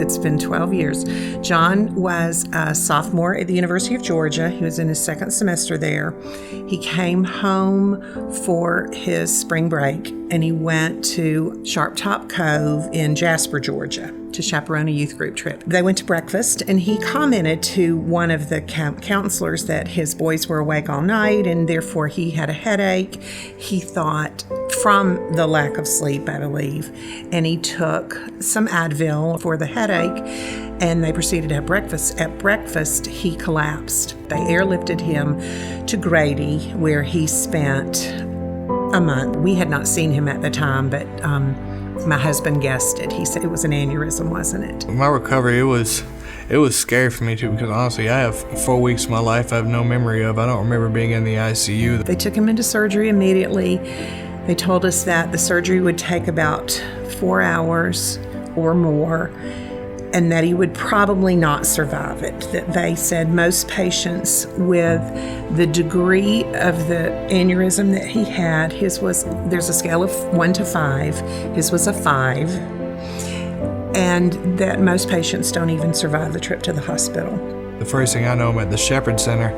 It's been 12 years. John was a sophomore at the University of Georgia. He was in his second semester there. He came home for his spring break, and he went to Sharp Top Cove in Jasper, Georgia, to chaperone a youth group trip. They went to breakfast, and he commented to one of the camp counselors that his boys were awake all night, and therefore he had a headache. He thought from the lack of sleep, I believe, and he took some Advil for the headache, and they proceeded to have breakfast. At breakfast, he collapsed. They airlifted him to Grady, where he spent a month. We had not seen him at the time, but my husband guessed it. He said it was an aneurysm, wasn't it? My recovery, it was scary for me too, because honestly, I have 4 weeks of my life I have no memory of. I don't remember being in the ICU. They took him into surgery immediately. They told us that the surgery would take about 4 hours or more, and that he would probably not survive it. That they said most patients with the degree of the aneurysm that he had, there's a scale of 1 to 5, his was a 5, and that most patients don't even survive the trip to the hospital. The first thing I know, I'm at the Shepherd Center.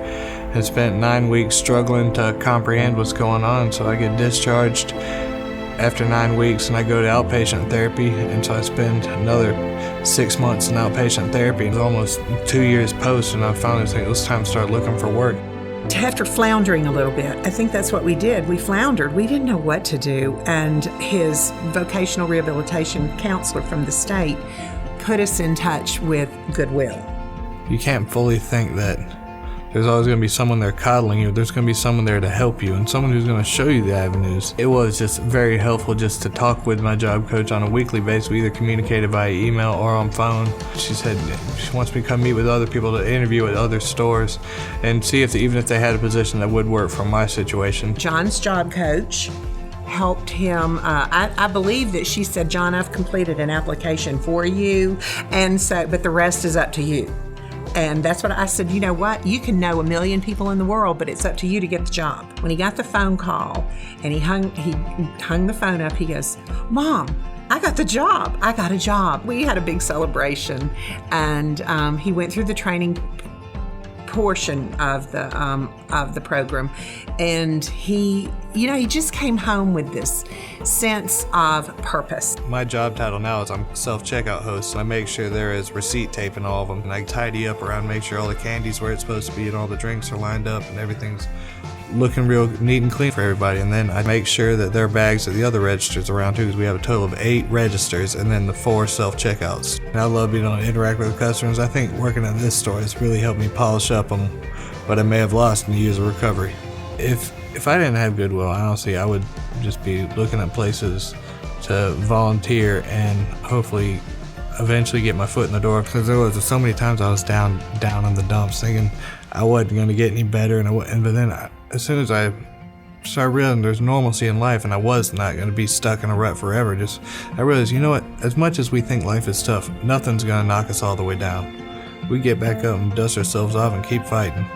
I spent 9 weeks struggling to comprehend what's going on, so I get discharged after 9 weeks, and I go to outpatient therapy, and so I spend another 6 months in outpatient therapy. It's almost 2 years post, and I finally think it was time to start looking for work. After floundering a little bit, I think that's what we did. We floundered. We didn't know what to do, and his vocational rehabilitation counselor from the state put us in touch with Goodwill. You can't fully think that there's always going to be someone there coddling you. There's going to be someone there to help you and someone who's going to show you the avenues. It was just very helpful just to talk with my job coach on a weekly basis. We either communicated via email or on phone. She said she wants me to come meet with other people, to interview at other stores and see even if they had a position that would work for my situation. John's job coach helped him. I believe that she said, "John, I've completed an application for you, and so, but the rest is up to you." And that's what I said. You know what? You can know 1,000,000 people in the world, but it's up to you to get the job. When he got the phone call and he hung the phone up, he goes, "Mom, I got the job. I got a job." We had a big celebration, and he went through the training portion of the program, and he just came home with this sense of purpose. My job title now is I'm self-checkout host, so I make sure there is receipt tape in all of them, and I tidy up around, make sure all the candy's where it's supposed to be, and all the drinks are lined up, and everything's looking real neat and clean for everybody. And then I make sure that there are bags at the other registers around too, because we have a total of 8 registers and then the 4 self-checkouts. And I love being able to interact with the customers. I think working at this store has really helped me polish up on what I may have lost in the years of recovery. If I didn't have Goodwill, honestly, I would just be looking at places to volunteer and hopefully eventually get my foot in the door, because there was so many times I was down in the dumps thinking I wasn't going to get any better, but then as soon as I started realizing there's normalcy in life and I was not going to be stuck in a rut forever, I realized, you know what, as much as we think life is tough, nothing's going to knock us all the way down. We get back up and dust ourselves off and keep fighting.